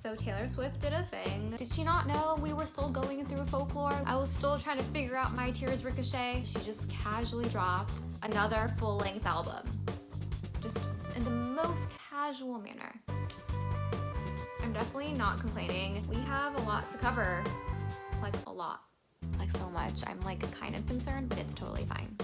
So Taylor Swift did a thing. Did she not know we were still going through folklore? I was still trying to figure out My Tears Ricochet. She just casually dropped another full-length album. Just in the most casual manner. I'm definitely not complaining. We have a lot to cover. Like a lot. Like so much. I'm like kind of concerned, but it's totally fine.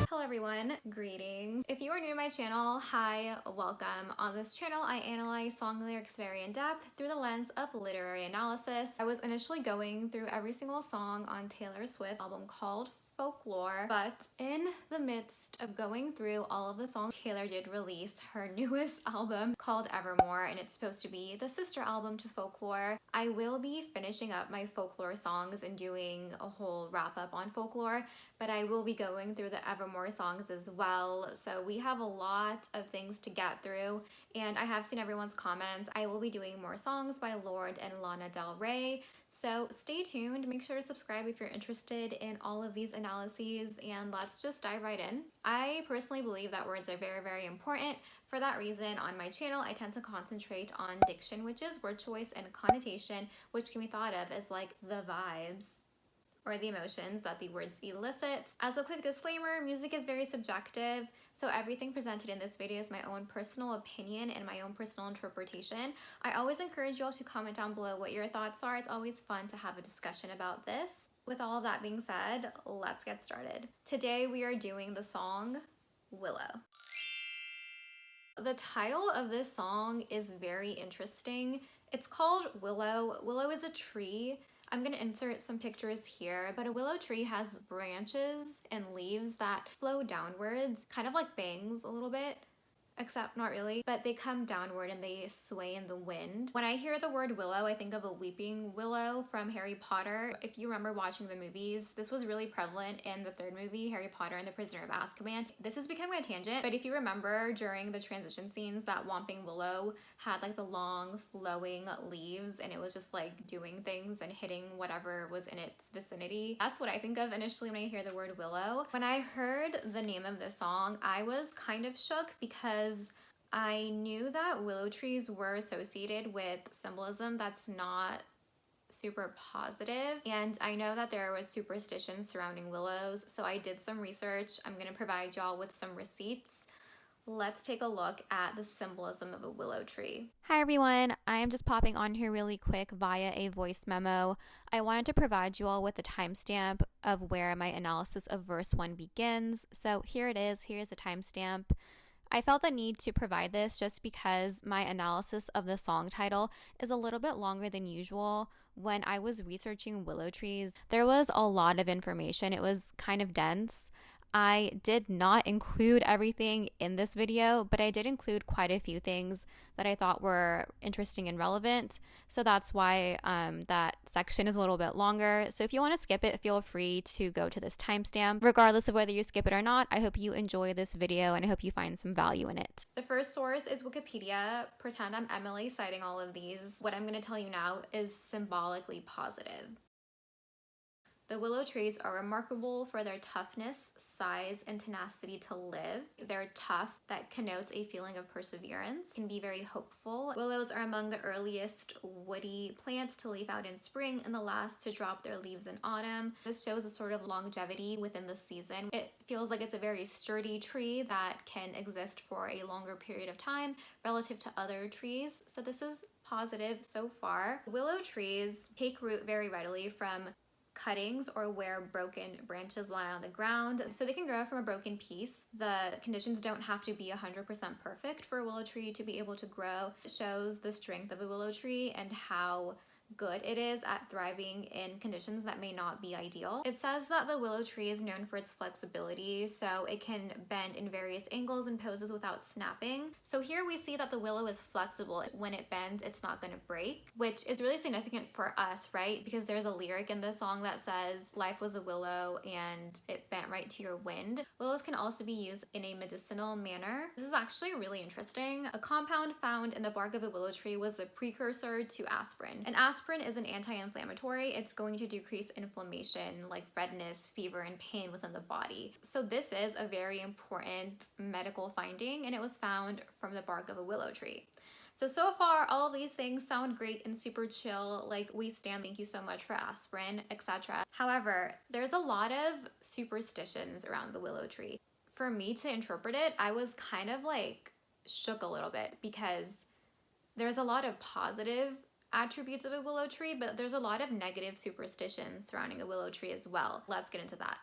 Hello everyone, greetings. If you are new to my channel, hi, welcome. On this channel, I analyze song lyrics very in depth through the lens of literary analysis. I was initially going through every single song on Taylor Swift's album called Folklore, but in the midst of going through all of the songs, Taylor did release her newest album called Evermore, and it's supposed to be the sister album to Folklore. I will be finishing up my Folklore songs and doing a whole wrap up on Folklore, but I will be going through the Evermore songs as well. So we have a lot of things to get through, and I have seen everyone's comments. I will be doing more songs by Lorde and Lana Del Rey. So stay tuned, make sure to subscribe if you're interested in all of these analyses, and let's just dive right in. I personally believe that words are very, very important. For that reason, on my channel, I tend to concentrate on diction, which is word choice, and connotation, which can be thought of as like the vibes or the emotions that the words elicit. As a quick disclaimer, music is very subjective, so everything presented in this video is my own personal opinion and my own personal interpretation. I always encourage you all to comment down below what your thoughts are. It's always fun to have a discussion about this. With all of that being said, let's get started. Today we are doing the song Willow. The title of this song is very interesting. It's called Willow. Willow is a tree. I'm gonna insert some pictures here, but a willow tree has branches and leaves that flow downwards, kind of like bangs a little bit, except not really, but they come downward and they sway in the wind. When I hear the word willow, I think of a weeping willow from Harry Potter. If you remember watching the movies, this was really prevalent in the third movie, Harry Potter and the Prisoner of Azkaban. This is becoming a tangent, but if you remember during the transition scenes, that Whomping Willow had like the long flowing leaves and it was just like doing things and hitting whatever was in its vicinity. That's what I think of initially when I hear the word willow. When I heard the name of this song, I was kind of shook because I knew that willow trees were associated with symbolism that's not super positive, and I know that there was superstitions surrounding willows, so I did some research. I'm going to provide y'all with some receipts. Let's take a look at the symbolism of a willow tree. Hi everyone, I am just popping on here really quick via a voice memo. I wanted to provide you all with a timestamp of where my analysis of verse 1 begins. So here it is, here's a timestamp. I felt the need to provide this just because my analysis of the song title is a little bit longer than usual. When I was researching willow trees, there was a lot of information. It was kind of dense. I did not include everything in this video, but I did include quite a few things that I thought were interesting and relevant. So that's why that section is a little bit longer. So if you want to skip it, feel free to go to this timestamp. Regardless of whether you skip it or not, I hope you enjoy this video and I hope you find some value in it. The first source is Wikipedia. Pretend I'm Emily citing all of these. What I'm going to tell you now is symbolically positive. The willow trees are remarkable for their toughness, size, and tenacity to live. They're tough, that connotes a feeling of perseverance, can be very hopeful. Willows are among the earliest woody plants to leaf out in spring and the last to drop their leaves in autumn. This shows a sort of longevity within the season. It feels like it's a very sturdy tree that can exist for a longer period of time relative to other trees. So this is positive so far. Willow trees take root very readily from cuttings or where broken branches lie on the ground, so they can grow from a broken piece. The conditions don't have to be 100% perfect for a willow tree to be able to grow. It shows the strength of a willow tree and how good it is at thriving in conditions that may not be ideal. It says that the willow tree is known for its flexibility, so it can bend in various angles and poses without snapping. So here we see that the willow is flexible. When it bends, it's not going to break, which is really significant for us, right? Because there's a lyric in this song that says, "Life was a willow and it bent right to your wind." Willows can also be used in a medicinal manner. This is actually really interesting. A compound found in the bark of a willow tree was the precursor to aspirin. And aspirin aspirin is an anti-inflammatory. It's going to decrease inflammation like redness, fever, and pain within the body. So this is a very important medical finding, and it was found from the bark of a willow tree. So far, all of these things sound great and super chill, like we stand, thank you so much for aspirin, etc. However, there's a lot of superstitions around the willow tree. For me to interpret it, I was kind of like shook a little bit because there's a lot of positive attributes of a willow tree, but there's a lot of negative superstitions surrounding a willow tree as well. Let's get into that.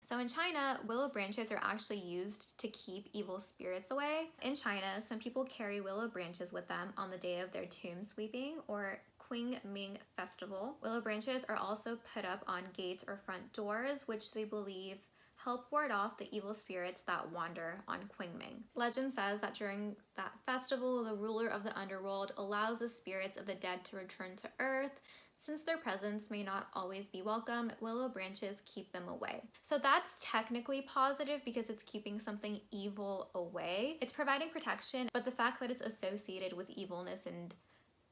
So in China, willow branches are actually used to keep evil spirits away. In China, some people carry willow branches with them on the day of their tomb sweeping or Qingming festival. Willow branches are also put up on gates or front doors, which they believe help ward off the evil spirits that wander on Qingming. Legend says that during that festival, the ruler of the underworld allows the spirits of the dead to return to earth. Since their presence may not always be welcome, willow branches keep them away. So that's technically positive because it's keeping something evil away. It's providing protection, but the fact that it's associated with evilness and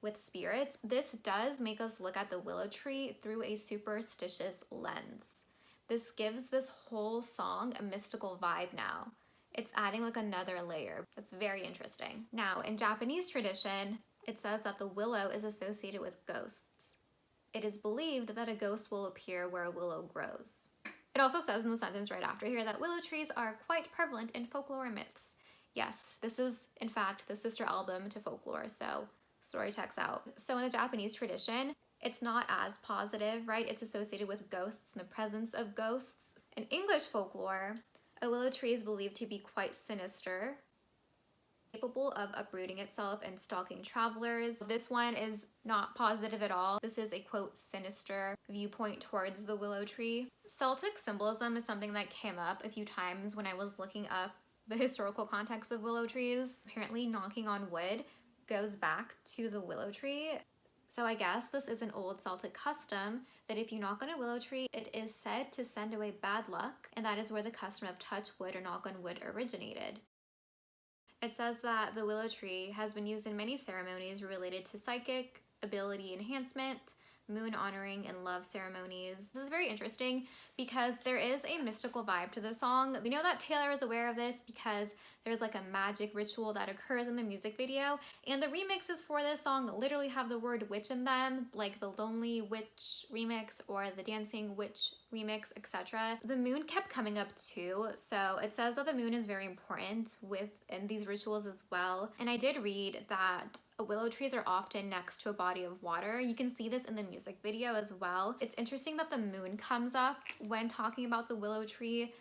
with spirits, this does make us look at the willow tree through a superstitious lens. This gives this whole song a mystical vibe now. It's adding like another layer. It's very interesting. Now, in Japanese tradition, it says that the willow is associated with ghosts. It is believed that a ghost will appear where a willow grows. It also says in the sentence right after here that willow trees are quite prevalent in folklore and myths. Yes, this is in fact the sister album to folklore, so story checks out. So in the Japanese tradition, it's not as positive, right? It's associated with ghosts and the presence of ghosts. In English folklore, a willow tree is believed to be quite sinister, capable of uprooting itself and stalking travelers. This one is not positive at all. This is a quote sinister viewpoint towards the willow tree. Celtic symbolism is something that came up a few times when I was looking up the historical context of willow trees. Apparently knocking on wood goes back to the willow tree. So I guess this is an old Celtic custom that if you knock on a willow tree, it is said to send away bad luck, and that is where the custom of touch wood or knock on wood originated. It says that the willow tree has been used in many ceremonies related to psychic ability enhancement, moon honoring, and love ceremonies. This is very interesting because there is a mystical vibe to the song. We know that Taylor is aware of this because there's like a magic ritual that occurs in the music video, and the remixes for this song literally have the word witch in them, like the Lonely Witch remix or the Dancing Witch remix, etc. The moon kept coming up too, so it says that the moon is very important in these rituals as well. And I did read that willow trees are often next to a body of water. You can see this in the music video as well. It's interesting that the moon comes up when talking about the willow tree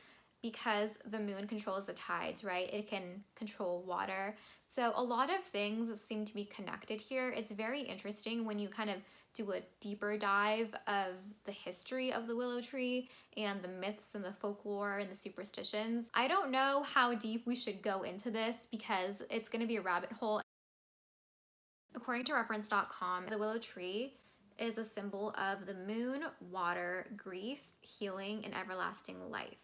because the moon controls the tides, right? It can control water. So a lot of things seem to be connected here. It's very interesting when you kind of do a deeper dive of the history of the willow tree and the myths and the folklore and the superstitions. I don't know how deep we should go into this because it's going to be a rabbit hole. According to reference.com, the willow tree is a symbol of the moon, water, grief, healing, and everlasting life.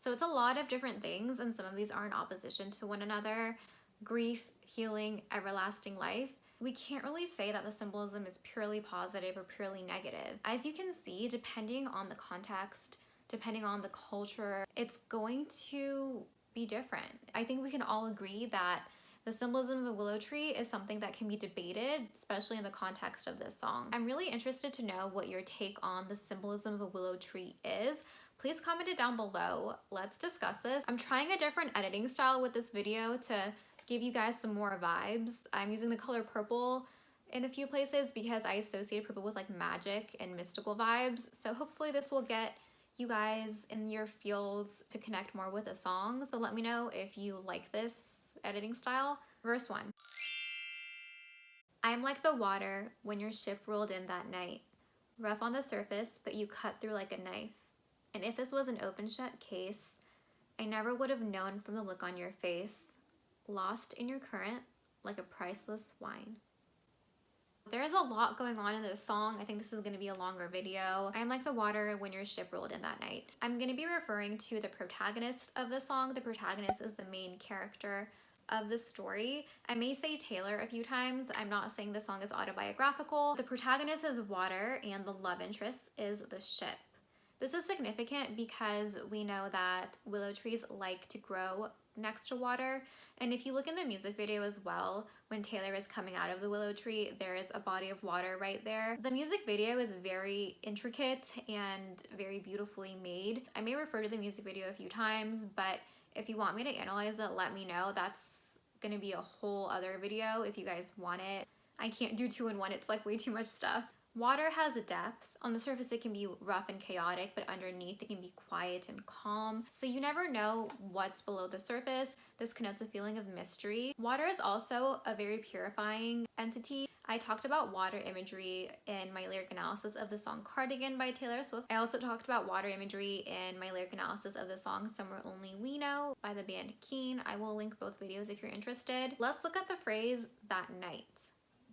So it's a lot of different things, and some of these are in opposition to one another. Grief, healing, everlasting life. We can't really say that the symbolism is purely positive or purely negative. As you can see, depending on the context, depending on the culture, it's going to be different. I think we can all agree that the symbolism of a willow tree is something that can be debated, especially in the context of this song. I'm really interested to know what your take on the symbolism of a willow tree is. Please comment it down below. Let's discuss this. I'm trying a different editing style with this video to give you guys some more vibes. I'm using the color purple in a few places because I associate purple with like magic and mystical vibes. So hopefully this will get you guys in your feels to connect more with a song. So let me know if you like this editing style. Verse 1. I'm like the water when your ship rolled in that night. Rough on the surface, but you cut through like a knife. And if this was an open shut case, I never would have known from the look on your face. Lost in your current like a priceless wine. There is a lot going on in this song. I think this is going to be a longer video. I'm like the water when your ship rolled in that night. I'm going to be referring to the protagonist of the song. The protagonist is the main character of the story. I may say Taylor a few times. I'm not saying the song is autobiographical. The protagonist is water and the love interest is the ship. This is significant because we know that willow trees like to grow next to water. And if you look in the music video as well, when Taylor is coming out of the willow tree, there is a body of water right there. The music video is very intricate and very beautifully made. I may refer to the music video a few times, but if you want me to analyze it, let me know. That's gonna be a whole other video if you guys want it. I can't do 2 in 1, it's like way too much stuff. Water has a depth. On the surface it can be rough and chaotic, but underneath it can be quiet and calm. So you never know what's below the surface. This connotes a feeling of mystery. Water is also a very purifying entity. I talked about water imagery in my lyric analysis of the song Cardigan by Taylor Swift. I also talked about water imagery in my lyric analysis of the song Somewhere Only We Know by the band Keen. I will link both videos if you're interested. Let's look at the phrase that night.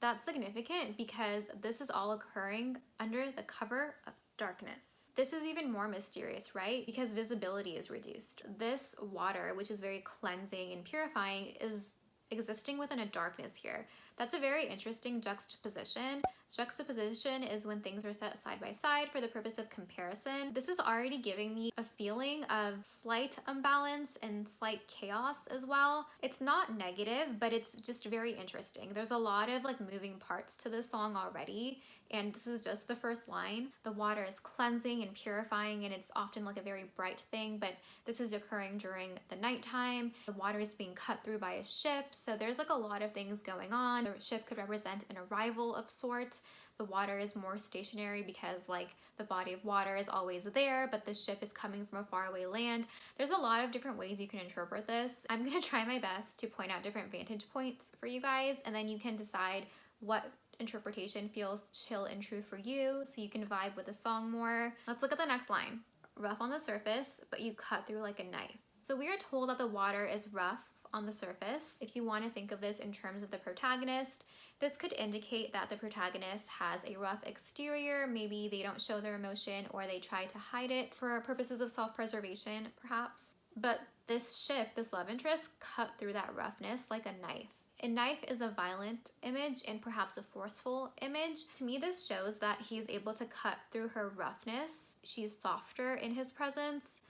That's significant because this is all occurring under the cover of darkness. This is even more mysterious, right? Because visibility is reduced. This water, which is very cleansing and purifying, is existing within a darkness here. That's a very interesting juxtaposition. Juxtaposition is when things are set side by side for the purpose of comparison. This is already giving me a feeling of slight imbalance and slight chaos as well. It's not negative, but it's just very interesting. There's a lot of like moving parts to this song already, and this is just the first line. The water is cleansing and purifying, and it's often like a very bright thing, but this is occurring during the nighttime. The water is being cut through by a ship, so there's like a lot of things going on. The ship could represent an arrival of sorts. The water is more stationary because like the body of water is always there, but the ship is coming from a faraway land. There's a lot of different ways you can interpret this. I'm gonna try my best to point out different vantage points for you guys, and then you can decide what interpretation feels chill and true for you so you can vibe with the song more. Let's look at the next line. Rough on the surface, but you cut through like a knife. So we are told that the water is rough on the surface. If you want to think of this in terms of the protagonist, this could indicate that the protagonist has a rough exterior. Maybe they don't show their emotion or they try to hide it for purposes of self-preservation, perhaps. But this ship, this love interest, cut through that roughness like a knife. A knife is a violent image and perhaps a forceful image. To me, this shows that he's able to cut through her roughness. She's softer in his presence.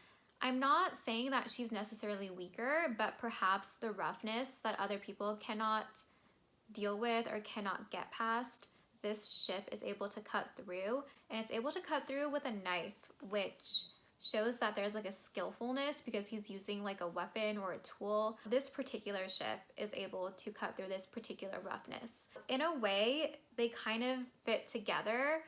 I'm not saying that she's necessarily weaker, but perhaps the roughness that other people cannot deal with or cannot get past, this ship is able to cut through, and it's able to cut through with a knife, which shows that there's like a skillfulness because he's using like a weapon or a tool. This particular ship is able to cut through this particular roughness. In a way, they kind of fit together.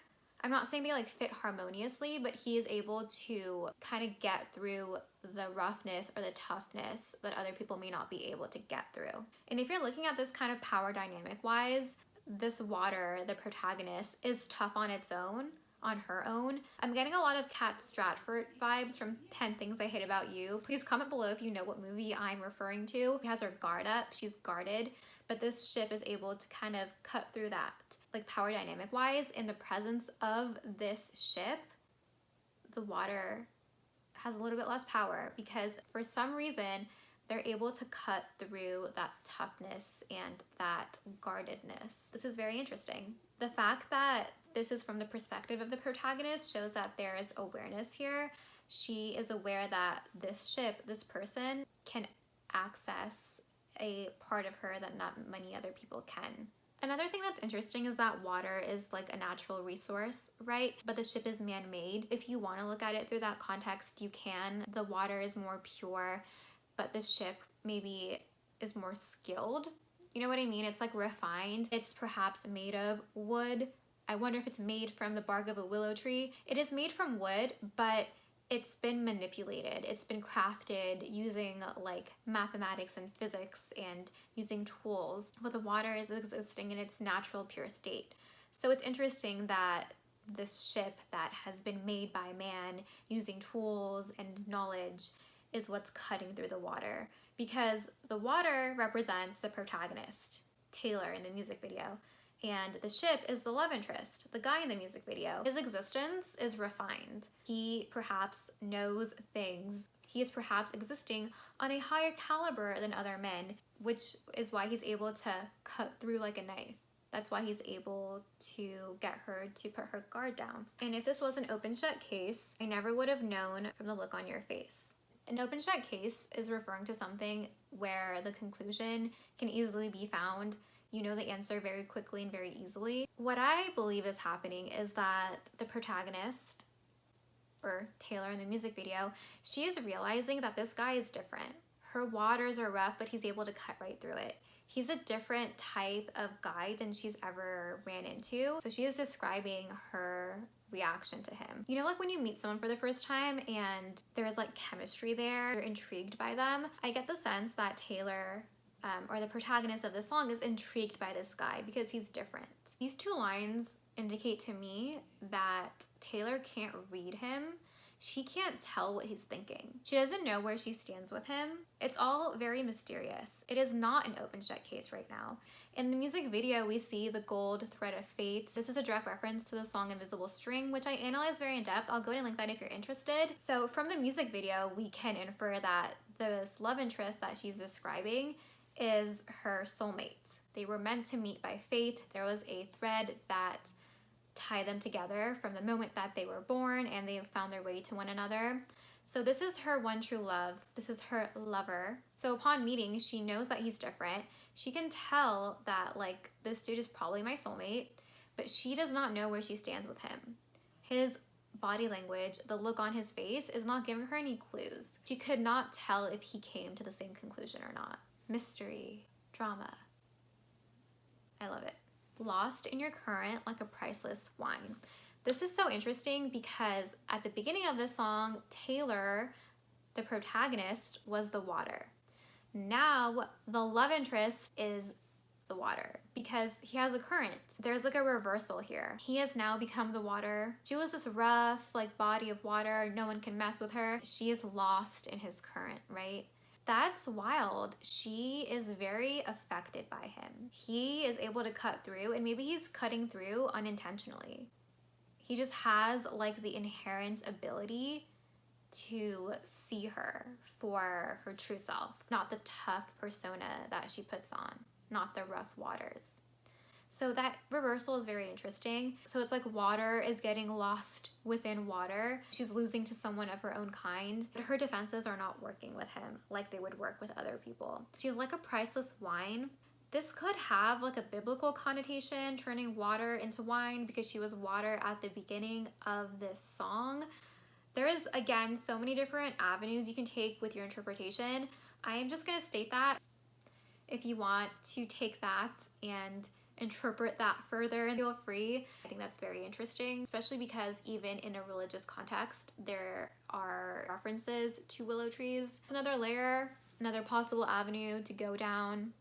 I'm not saying they like fit harmoniously, but he is able to kind of get through the roughness or the toughness that other people may not be able to get through. And if you're looking at this kind of power dynamic wise, this water, the protagonist, is tough on its own, on her own. I'm getting a lot of Kat Stratford vibes from 10 Things I Hate About You. Please comment below if you know what movie I'm referring to. She has her guard up, she's guarded, but this ship is able to kind of cut through that. Like power dynamic wise, in the presence of this ship, the water has a little bit less power because for some reason they're able to cut through that toughness and that guardedness. This is very interesting. The fact that this is from the perspective of the protagonist shows that there is awareness here. She is aware that this ship, this person, can access a part of her that not many other people can. Another thing that's interesting is that water is like a natural resource, right? But the ship is man-made. If you want to look at it through that context, you can. The water is more pure, but the ship maybe is more skilled. You know what I mean? It's like refined. It's perhaps made of wood. I wonder if it's made from the bark of a willow tree. It is made from wood, but it's been manipulated. It's been crafted using like mathematics and physics and using tools, but the water is existing in its natural pure state. So it's interesting that this ship that has been made by man using tools and knowledge is what's cutting through the water, because the water represents the protagonist, Taylor, in the music video, And the ship is the love interest, the guy in the music video. His existence is refined. He perhaps knows things. He is perhaps existing on a higher caliber than other men, which is why he's able to cut through like a knife. That's why he's able to get her to put her guard down. And if this was an open shut case, I never would have known from the look on your face. An open shut case is referring to something where the conclusion can easily be found. You know the answer very quickly and very easily. What I believe is happening is that the protagonist, or Taylor in the music video, she is realizing that this guy is different. Her waters are rough, but he's able to cut right through it. He's a different type of guy than she's ever ran into. So she is describing her reaction to him. You know, like when you meet someone for the first time and there's like chemistry there, you're intrigued by them. I get the sense that Taylor, or the protagonist of the song, is intrigued by this guy because he's different. These two lines indicate to me that Taylor can't read him. She can't tell what he's thinking. She doesn't know where she stands with him. It's all very mysterious. It is not an open shut case right now. In the music video, we see the gold thread of fate. This is a direct reference to the song Invisible String, which I analyze very in depth. I'll go ahead and link that if you're interested. So from the music video, we can infer that this love interest that she's describing is her soulmate. They were meant to meet by fate. There was a thread that tie them together from the moment that they were born, and they found their way to one another. So this is her one true love. This is her lover. So upon meeting, she knows that he's different. She can tell that like this dude is probably my soulmate, but she does not know where she stands with him. His body language, the look on his face, is not giving her any clues. She could not tell if he came to the same conclusion or not. Mystery, drama. I love it. Lost in your current like a priceless wine. This is so interesting because at the beginning of this song, Taylor, the protagonist, was the water. Now the love interest is the water because he has a current. There's like a reversal here. He has now become the water. She was this rough like body of water. No one can mess with her. She is lost in his current, right? That's wild. She is very affected by him. He is able to cut through, and maybe he's cutting through unintentionally. He just has like the inherent ability to see her for her true self, not the tough persona that she puts on, not the rough waters. So that reversal is very interesting. So it's like water is getting lost within water. She's losing to someone of her own kind, but her defenses are not working with him like they would work with other people. She's like a priceless wine. This could have like a biblical connotation, turning water into wine, because she was water at the beginning of this song. There is, again, so many different avenues you can take with your interpretation. I am just gonna state that if you want to take that and interpret that further, and feel free. I think that's very interesting, especially because even in a religious context, there are references to willow trees. Another layer, another possible avenue to go down.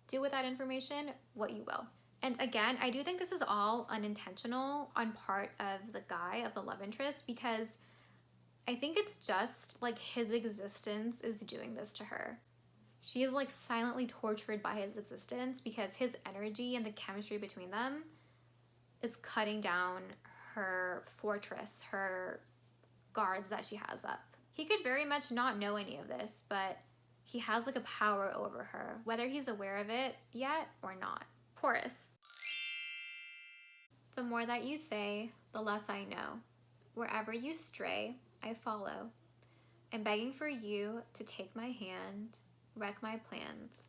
Do with that information what you will. And again, I do think this is all unintentional on part of the guy, of the love interest, because I think it's just like his existence is doing this to her. She is like silently tortured by his existence because his energy and the chemistry between them is cutting down her fortress, her guards that she has up. He could very much not know any of this, but he has like a power over her, whether he's aware of it yet or not. Chorus. The more that you say, the less I know. Wherever you stray, I follow. I'm begging for you to take my hand, wreck my plans.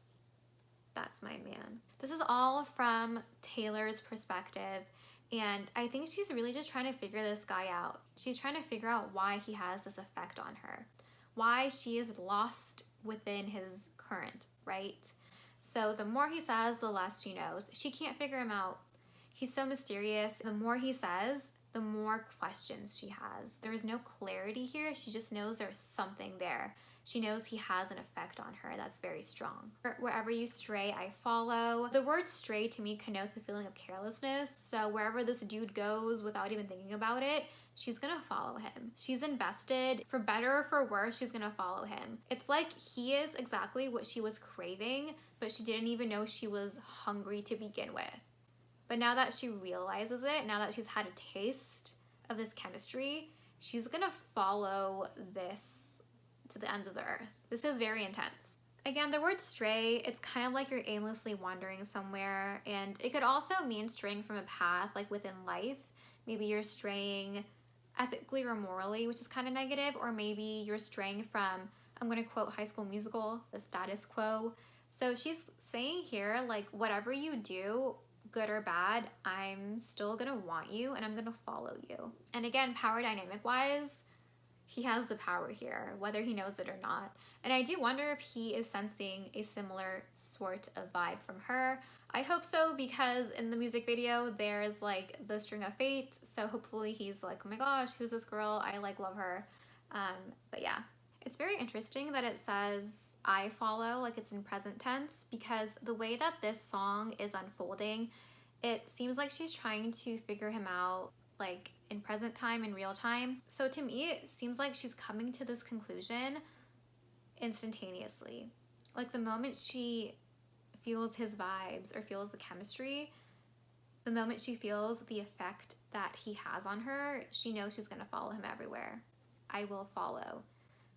That's my man. This is all from Taylor's perspective, and I think she's really just trying to figure this guy out. She's trying to figure out why he has this effect on her, why she is lost within his current, right? So the more he says, the less she knows. She can't figure him out. He's so mysterious. The more he says, the more questions she has. There is no clarity here. She just knows there's something there. She knows he has an effect on her that's very strong. Wherever you stray, I follow. The word stray to me connotes a feeling of carelessness. So wherever this dude goes without even thinking about it, she's gonna follow him. She's invested. For better or for worse, she's gonna follow him. It's like he is exactly what she was craving, but she didn't even know she was hungry to begin with. But now that she realizes it, now that she's had a taste of this chemistry, she's gonna follow this to the ends of the earth. This is very intense. Again, the word stray, it's kind of like you're aimlessly wandering somewhere, and it could also mean straying from a path, like within life. Maybe you're straying ethically or morally, which is kind of negative, or maybe you're straying from, I'm going to quote High School Musical, the status quo. So she's saying here, like, whatever you do, good or bad, I'm still going to want you and I'm going to follow you. And again, power dynamic wise, he has the power here, whether he knows it or not. And I do wonder if he is sensing a similar sort of vibe from her. I hope so, because in the music video, there's like the string of fate. So hopefully he's like, oh my gosh, who's this girl? I like love her. But yeah, it's very interesting that it says I follow, like it's in present tense, because the way that this song is unfolding, it seems like she's trying to figure him out, like in present time, in real time. So to me, it seems like she's coming to this conclusion instantaneously. Like the moment she feels his vibes or feels the chemistry, the moment she feels the effect that he has on her, she knows she's gonna follow him everywhere. I will follow.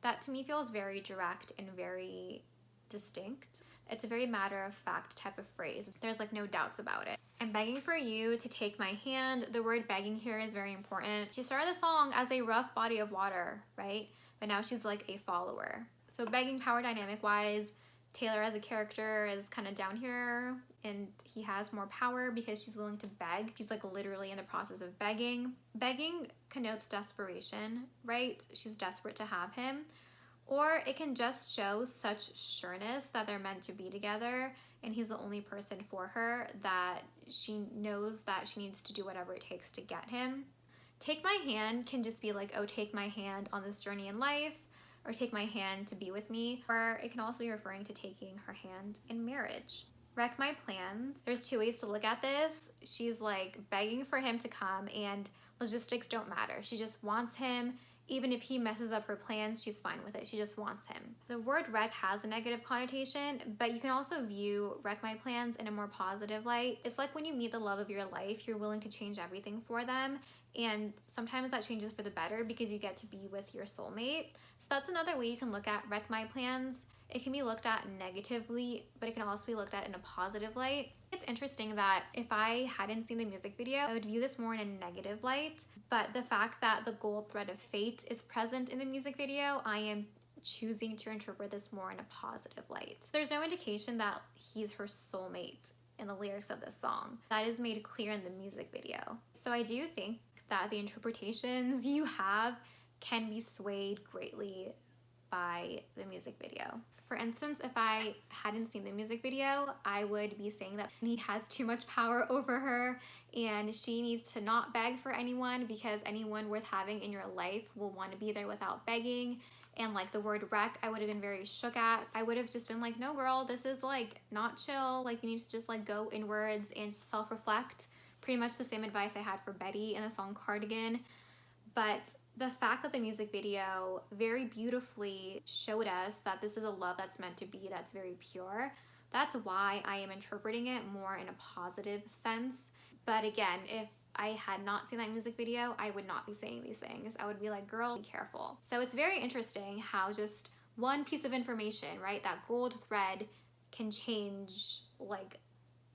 That to me feels very direct and very distinct. It's a very matter-of-fact type of phrase. There's like no doubts about it. I'm begging for you to take my hand. The word begging here is very important. She started the song as a rough body of water, right? But now she's like a follower. So begging power dynamic wise, Taylor as a character is kind of down here and he has more power because she's willing to beg. She's like literally in the process of begging. Begging connotes desperation, right? She's desperate to have him. Or it can just show such sureness that they're meant to be together and he's the only person for her, that she knows that she needs to do whatever it takes to get him. Take my hand can just be like, oh, take my hand on this journey in life, or take my hand to be with me. Or it can also be referring to taking her hand in marriage. Wreck my plans. There's two ways to look at this. She's like begging for him to come and logistics don't matter. She just wants him. Even if he messes up her plans, she's fine with it. She just wants him. The word wreck has a negative connotation, but you can also view wreck my plans in a more positive light. It's like when you meet the love of your life, you're willing to change everything for them. And sometimes that changes for the better because you get to be with your soulmate. So that's another way you can look at wreck my plans. It can be looked at negatively, but it can also be looked at in a positive light. It's interesting that if I hadn't seen the music video, I would view this more in a negative light. But the fact that the gold thread of fate is present in the music video, I am choosing to interpret this more in a positive light. There's no indication that he's her soulmate in the lyrics of this song. That is made clear in the music video. So I do think that the interpretations you have can be swayed greatly by the music video. For instance, if I hadn't seen the music video, I would be saying that he has too much power over her and she needs to not beg for anyone, because anyone worth having in your life will want to be there without begging. And like the word wreck, I would have been very shook at. I would have just been like, no girl, this is like not chill. Like you need to just like go inwards and self-reflect. Pretty much the same advice I had for Betty in the song Cardigan. But the fact that the music video very beautifully showed us that this is a love that's meant to be, that's very pure, that's why I am interpreting it more in a positive sense. But again, if I had not seen that music video, I would not be saying these things. I would be like, girl, be careful. So it's very interesting how just one piece of information, right, that gold thread can change like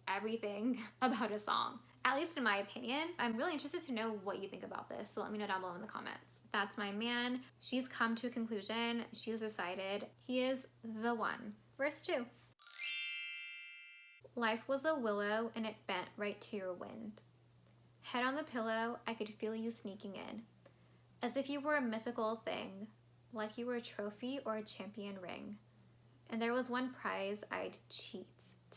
everything about a song. At least in my opinion. I'm really interested to know what you think about this, so let me know down below in the comments. That's my man. She's come to a conclusion. She's decided he is the one. Verse 2. Life was a willow and it bent right to your wind. Head on the pillow, I could feel you sneaking in, as if you were a mythical thing, like you were a trophy or a champion ring. And there was one prize I'd cheat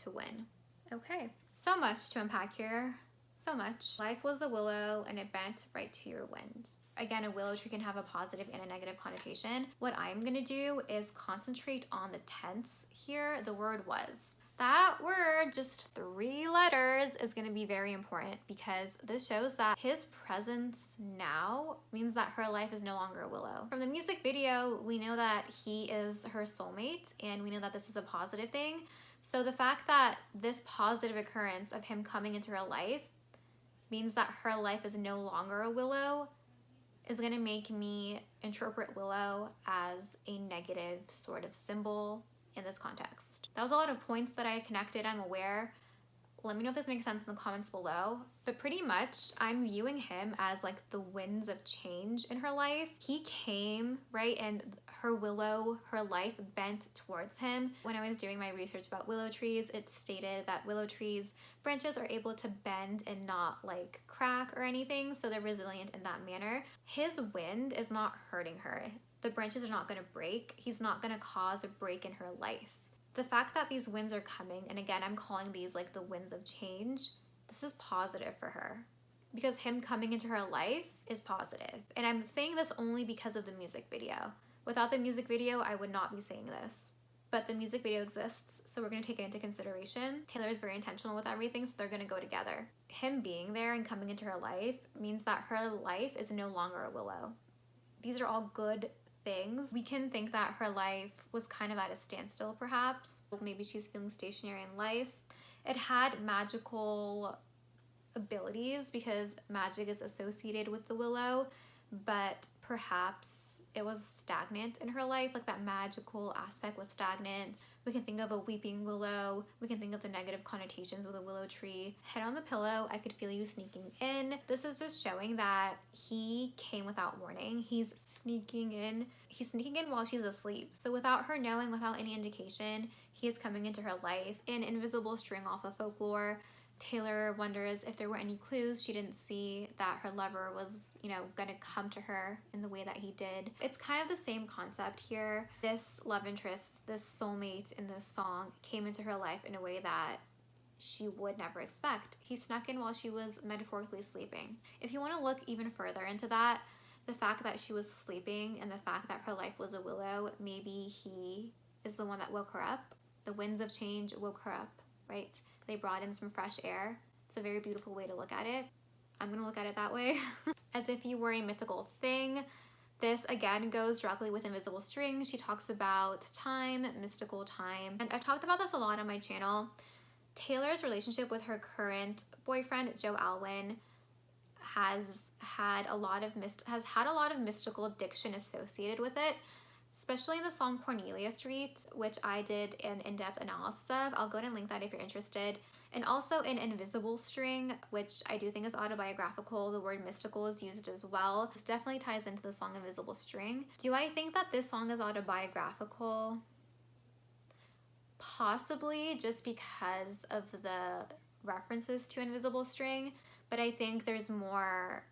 to win. Okay, so much to unpack here. So much. Life was a willow and it bent right to your wind. Again, a willow tree can have a positive and a negative connotation. What I'm gonna do is concentrate on the tense here, the word was. That word, just 3 letters, is gonna be very important because this shows that his presence now means that her life is no longer a willow. From the music video, we know that he is her soulmate and we know that this is a positive thing. So the fact that this positive occurrence of him coming into her life means that her life is no longer a willow is going to make me interpret willow as a negative sort of symbol in this context. That was a lot of points that I connected, I'm aware. Let me know if this makes sense in the comments below. But pretty much, I'm viewing him as like the winds of change in her life. He came, right, and her willow, her life bent towards him. When I was doing my research about willow trees, it stated that willow trees branches are able to bend and not like crack or anything, so they're resilient in that manner. His wind is not hurting her. The branches are not going to break. He's not going to cause a break in her life. The fact that these winds are coming, and again, I'm calling these like the winds of change, this is positive for her. Because him coming into her life is positive. And I'm saying this only because of the music video. Without the music video, I would not be saying this. But the music video exists, so we're going to take it into consideration. Taylor is very intentional with everything, so they're going to go together. Him being there and coming into her life means that her life is no longer a willow. These are all good things. We can think that her life was kind of at a standstill, perhaps. Maybe she's feeling stationary in life. It had magical abilities because magic is associated with the willow, but perhaps it was stagnant in her life, like that magical aspect was stagnant. We can think of a weeping willow. We can think of the negative connotations with a willow tree. Head on the pillow, I could feel you sneaking in. This is just showing that he came without warning. He's sneaking in. He's sneaking in while she's asleep. So without her knowing, without any indication, he is coming into her life. An invisible string off of folklore. Taylor wonders if there were any clues she didn't see that her lover was, gonna come to her in the way that he did. It's kind of the same concept here. This love interest, this soulmate in this song came into her life in a way that she would never expect. He snuck in while she was metaphorically sleeping. If you want to look even further into that, the fact that she was sleeping and the fact that her life was a willow, maybe he is the one that woke her up. The winds of change woke her up, right? They brought in some fresh air. It's a very beautiful way to look at it. I'm gonna look at it that way. As if you were a mythical thing. This again goes directly with invisible string. She talks about time, mystical time. And I've talked about this a lot on my channel. Taylor's relationship with her current boyfriend, Joe Alwyn, has had a lot of mystical diction associated with it. Especially in the song Cornelia Street, which I did an in-depth analysis of. I'll go ahead and link that if you're interested. And also in Invisible String, which I do think is autobiographical. The word mystical is used as well. This definitely ties into the song Invisible String. Do I think that this song is autobiographical? Possibly, just because of the references to Invisible String. But I think there's a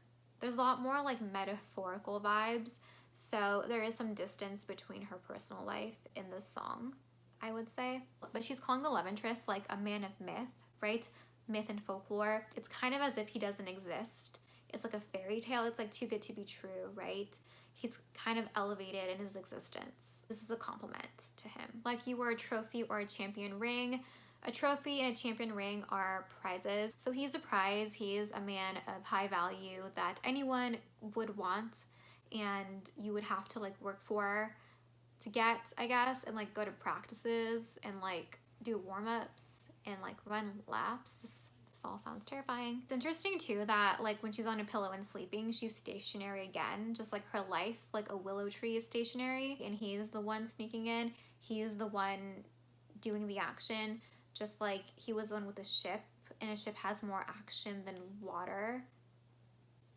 lot more like metaphorical vibes. So there is some distance between her personal life in this song, I would say. But she's calling the love interest like a man of myth, right? Myth and folklore. It's kind of as if he doesn't exist. It's like a fairy tale. It's like too good to be true, right? He's kind of elevated in his existence. This is a compliment to him. Like you were a trophy or a champion ring. A trophy and a champion ring are prizes. So he's a prize. He is a man of high value that anyone would want. And you would have to like work for to get, I guess, and like go to practices and like do warm-ups and like run laps. This all sounds terrifying. It's interesting too that like when she's on a pillow and sleeping, she's stationary again, just like her life, like a willow tree is stationary, and he's the one sneaking in. He's the one doing the action, just like he was the one with a ship, and a ship has more action than water.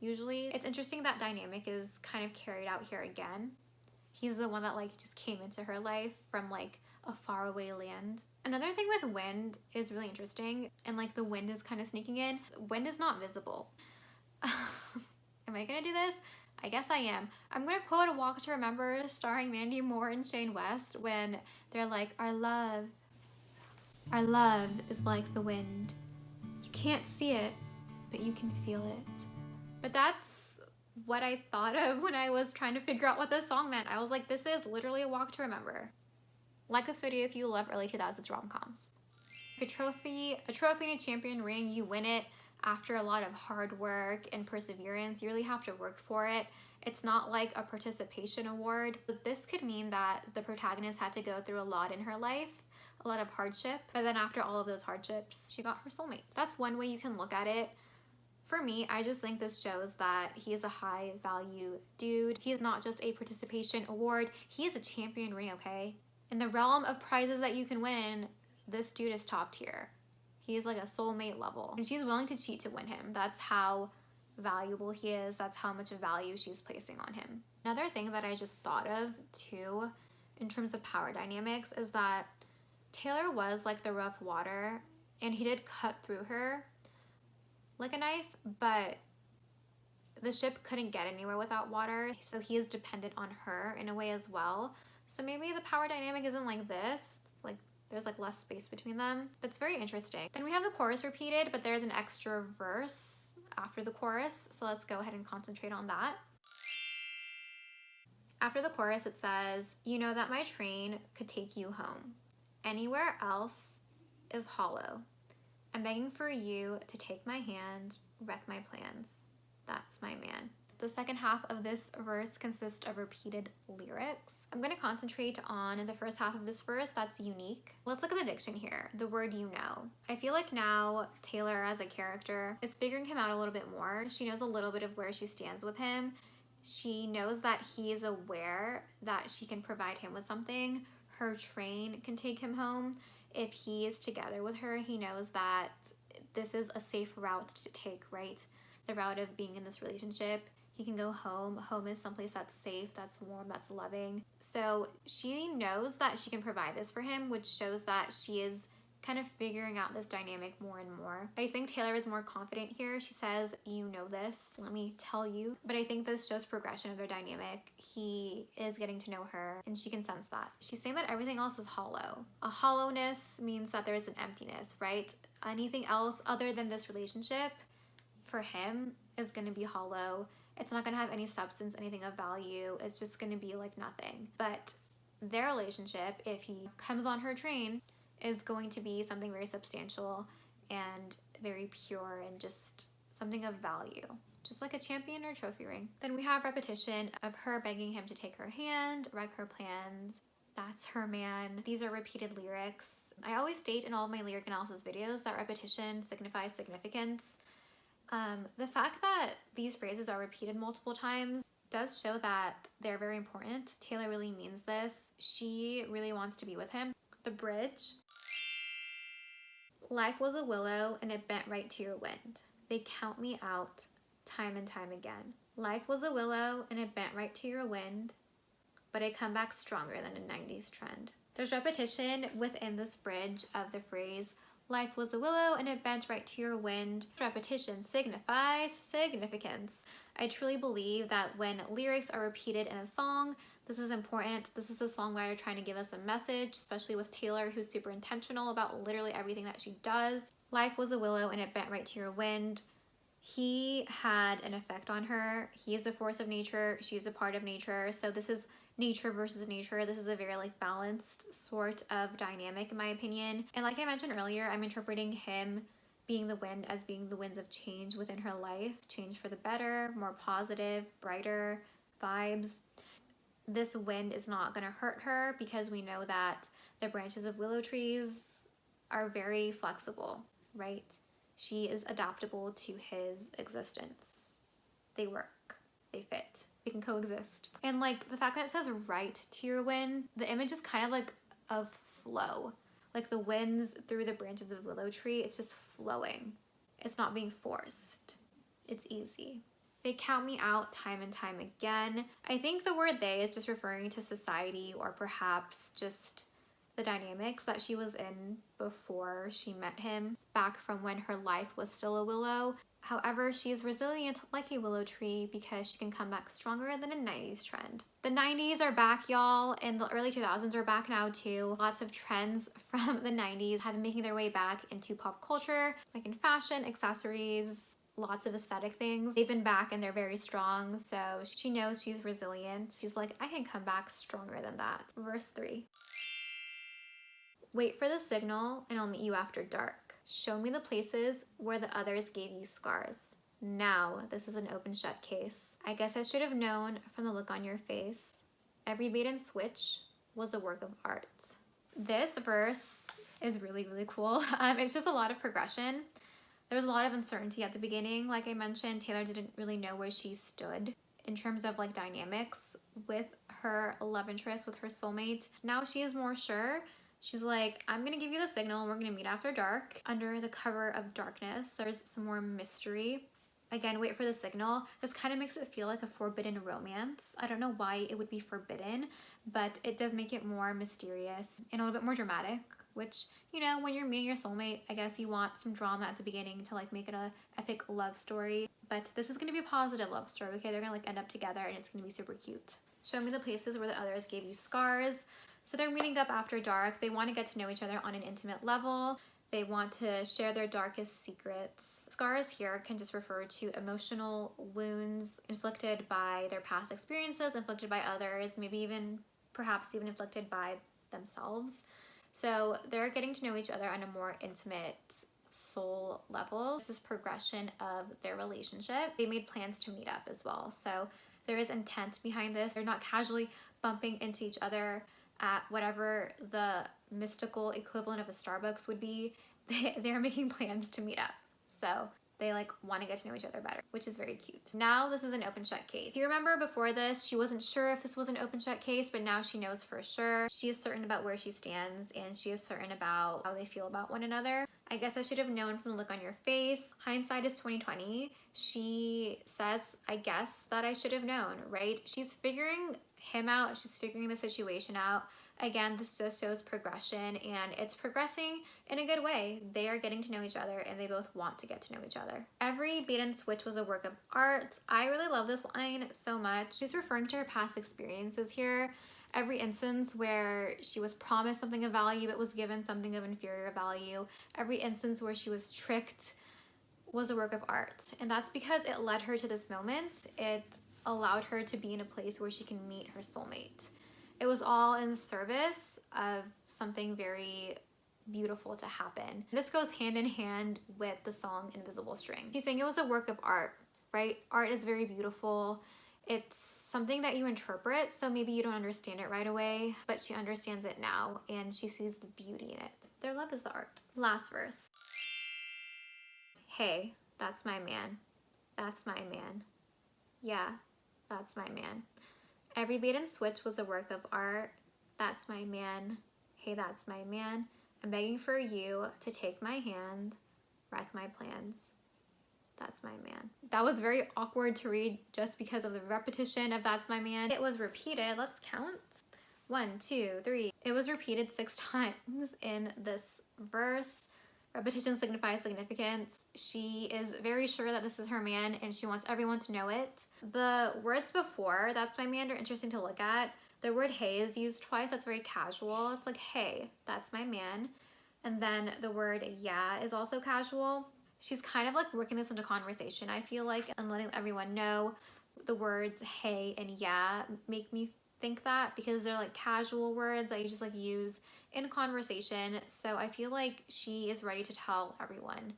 Usually, it's interesting that dynamic is kind of carried out here again. He's the one that like just came into her life from like a faraway land. Another thing with wind is really interesting, and like the wind is kind of sneaking in. Wind is not visible. Am I gonna do this? I guess I am. I'm gonna quote A Walk to Remember starring Mandy Moore and Shane West when they're like, our love is like the wind. You can't see it, but you can feel it. But that's what I thought of when I was trying to figure out what this song meant. I was like, this is literally a walk to remember. Like this video if you love early 2000s rom-coms. A trophy and a champion ring, you win it after a lot of hard work and perseverance. You really have to work for it. It's not like a participation award. But this could mean that the protagonist had to go through a lot in her life, a lot of hardship, but then after all of those hardships, she got her soulmate. That's one way you can look at it. For me, I just think this shows that he is a high value dude. He is not just a participation award, he is a champion ring, okay? In the realm of prizes that you can win, this dude is top tier. He is like a soulmate level, and she's willing to cheat to win him. That's how valuable he is. That's how much value she's placing on him. Another thing that I just thought of too, in terms of power dynamics, is that Taylor was like the rough water, and he did cut through her like a knife, but the ship couldn't get anywhere without water, so he is dependent on her in a way as well. So maybe the power dynamic isn't like this. It's like there's like less space between them. That's very interesting. Then we have the chorus repeated, but there's an extra verse after the chorus, so let's go ahead and concentrate on that. After the chorus, it says, "You know that my train could take you home. Anywhere else is hollow. I'm begging for you to take my hand, wreck my plans. That's my man." The second half of this verse consists of repeated lyrics. I'm going to concentrate on the first half of this verse that's unique. Let's look at the diction here. The word "you know." I feel like now Taylor as a character is figuring him out a little bit more. She knows a little bit of where she stands with him. She knows that he is aware that she can provide him with something. Her train can take him home. If he is together with her, he knows that this is a safe route to take, right? The route of being in this relationship. He can go home. Home is someplace that's safe, that's warm, that's loving. So she knows that she can provide this for him, which shows that she is kind of figuring out this dynamic more and more. I think Taylor is more confident here. She says, "You know this, let me tell you." But I think this shows progression of their dynamic. He is getting to know her, and she can sense that. She's saying that everything else is hollow. A hollowness means that there's an emptiness, right? Anything else other than this relationship for him is going to be hollow. It's not going to have any substance, anything of value. It's just going to be like nothing. But their relationship, if he comes on her train, is going to be something very substantial and very pure and just something of value, just like a champion or trophy ring. Then we have repetition of her begging him to take her hand, wreck her plans. That's her man. These are repeated lyrics. I always state in all of my lyric analysis videos that repetition signifies significance. The fact that these phrases are repeated multiple times does show that they're very important. Taylor really means this. She really wants to be with him. The bridge. "Life was a willow and it bent right to your wind. They count me out time and time again. Life was a willow and it bent right to your wind, but I come back stronger than a 90s trend." There's repetition within this bridge of the phrase, "Life was a willow and it bent right to your wind." Repetition signifies significance. I truly believe that when lyrics are repeated in a song, this is important. This is the songwriter trying to give us a message, especially with Taylor, who's super intentional about literally everything that she does. Life was a willow and it bent right to your wind. He had an effect on her. He is a force of nature. She's a part of nature. So this is nature versus nature. This is a very like balanced sort of dynamic in my opinion. And like I mentioned earlier, I'm interpreting him being the wind as being the winds of change within her life. Change for the better, more positive, brighter vibes. This wind is not going to hurt her because we know that the branches of willow trees are very flexible, right? She is adaptable to his existence. They work, they fit, they can coexist. And like the fact that it says right to your wind, the image is kind of like of flow. Like the winds through the branches of the willow tree, it's just flowing. It's not being forced. It's easy. They count me out time and time again. I think the word "they" is just referring to society, or perhaps just the dynamics that she was in before she met him, back from when her life was still a willow. However, she is resilient like a willow tree because she can come back stronger than a 90s trend. The 90s are back, y'all, and the early 2000s are back now too. Lots of trends from the 90s have been making their way back into pop culture, like in fashion, accessories, lots of aesthetic things. They've been back and they're very strong, so she knows she's resilient. She's like, I can come back stronger than that. Verse 3. Wait for the signal and I'll meet you after dark. Show me the places where the others gave you scars. Now, this is an open shut case. I guess I should have known from the look on your face. Every bait and switch was a work of art. This verse is really, really cool. It's just a lot of progression. There's a lot of uncertainty at the beginning. Like I mentioned, Taylor didn't really know where she stood in terms of like dynamics with her love interest, with her soulmate. Now she is more sure. She's like, I'm gonna give you the signal. We're gonna meet after dark under the cover of darkness. There's some more mystery. Again, wait for the signal. This kind of makes it feel like a forbidden romance. I don't know why it would be forbidden, but it does make it more mysterious and a little bit more dramatic, which, you know, when you're meeting your soulmate, I guess you want some drama at the beginning to like make it a epic love story. But this is gonna be a positive love story, okay? They're gonna like end up together and it's gonna be super cute. Show me the places where the others gave you scars. So they're meeting up after dark. They want to get to know each other on an intimate level. They want to share their darkest secrets. Scars here can just refer to emotional wounds inflicted by their past experiences, inflicted by others, maybe even, perhaps even inflicted by themselves. So they're getting to know each other on a more intimate soul level. This is progression of their relationship. They made plans to meet up as well. So there is intent behind this. They're not casually bumping into each other at whatever the mystical equivalent of a Starbucks would be. They're making plans to meet up. So they like want to get to know each other better, which is very cute. Now this is an open shut case. If you remember before this, she wasn't sure if this was an open shut case, but now she knows for sure. She is certain about where she stands and she is certain about how they feel about one another. I guess I should have known from the look on your face. Hindsight is 2020. She says, I guess that I should have known, right? She's figuring him out. She's figuring the situation out. Again, this just shows progression and it's progressing in a good way. They are getting to know each other and they both want to get to know each other. Every bait and switch was a work of art. I really love this line so much. She's referring to her past experiences here. Every instance where she was promised something of value, but was given something of inferior value. Every instance where she was tricked was a work of art. And that's because it led her to this moment. It allowed her to be in a place where she can meet her soulmate. It was all in service of something very beautiful to happen. This goes hand in hand with the song Invisible String. She's saying it was a work of art, right? Art is very beautiful. It's something that you interpret, so maybe you don't understand it right away, but she understands it now and she sees the beauty in it. Their love is the art. Last verse. Hey, that's my man. That's my man. Yeah, that's my man. Every bait and switch was a work of art. That's my man. Hey, that's my man. I'm begging for you to take my hand, wreck my plans. That's my man. That was very awkward to read just because of the repetition of that's my man. It was repeated. Let's count. 1, 2, 3. It was repeated 6 times in this verse. Repetition signifies significance. She is very sure that this is her man and she wants everyone to know it. The words before that's my man are interesting to look at. The word hey is used twice. That's very casual. It's like, hey, that's my man. And then the word yeah is also casual. She's kind of like working this into conversation, I feel like, and letting everyone know. The words hey and yeah make me think that because they're like casual words that you just like use in conversation. So I feel like she is ready to tell everyone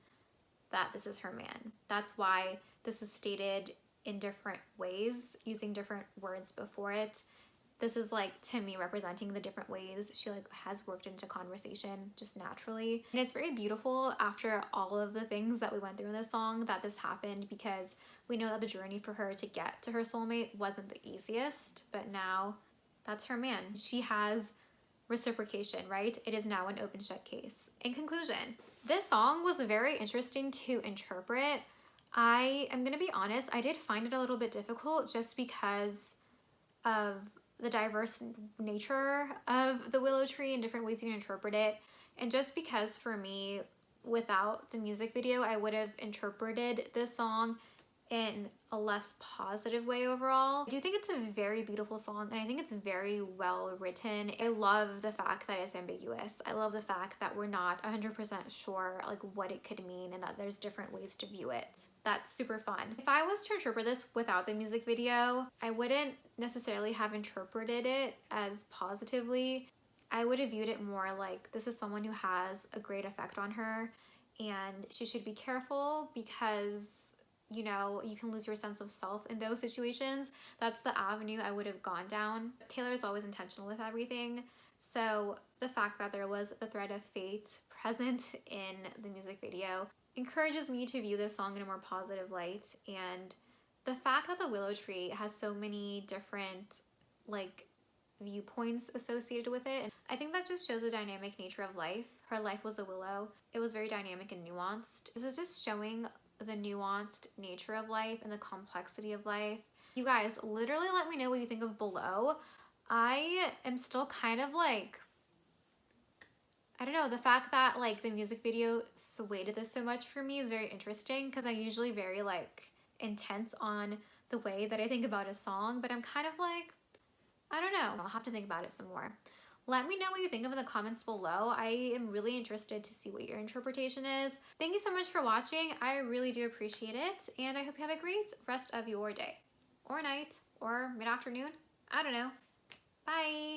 that this is her man. That's why this is stated in different ways, using different words before it. This is like, to me, representing the different ways she like has worked into conversation just naturally. And it's very beautiful after all of the things that we went through in this song that this happened, because we know that the journey for her to get to her soulmate wasn't the easiest, but now that's her man. She has reciprocation, right? It is now an open shut case. In conclusion, this song was very interesting to interpret. I am gonna be honest, I did find it a little bit difficult just because of the diverse nature of the willow tree and different ways you can interpret it. And just because for me, without the music video, I would have interpreted this song in a less positive way overall. I do think it's a very beautiful song and I think it's very well written. I love the fact that it's ambiguous. I love the fact that we're not 100% sure like what it could mean and that there's different ways to view it. That's super fun. If I was to interpret this without the music video, I wouldn't necessarily have interpreted it as positively. I would have viewed it more like this is someone who has a great effect on her and she should be careful because, you know, you can lose your sense of self in those situations. That's the avenue I would have gone down. Taylor is always intentional with everything. So the fact that there was the thread of fate present in the music video encourages me to view this song in a more positive light. And the fact that the willow tree has so many different like viewpoints associated with it, and I think that just shows the dynamic nature of life. Her life was a willow. It was very dynamic and nuanced. This is just showing the nuanced nature of life and the complexity of life. You guys, literally let me know what you think of below. I am still kind of like, I don't know, the fact that like the music video swayed this so much for me is very interesting, because I'm usually very like intense on the way that I think about a song, but I'm kind of like, I don't know. I'll have to think about it some more. Let me know what you think of in the comments below. I am really interested to see what your interpretation is. Thank you so much for watching. I really do appreciate it, and I hope you have a great rest of your day or night or mid-afternoon. I don't know. Bye.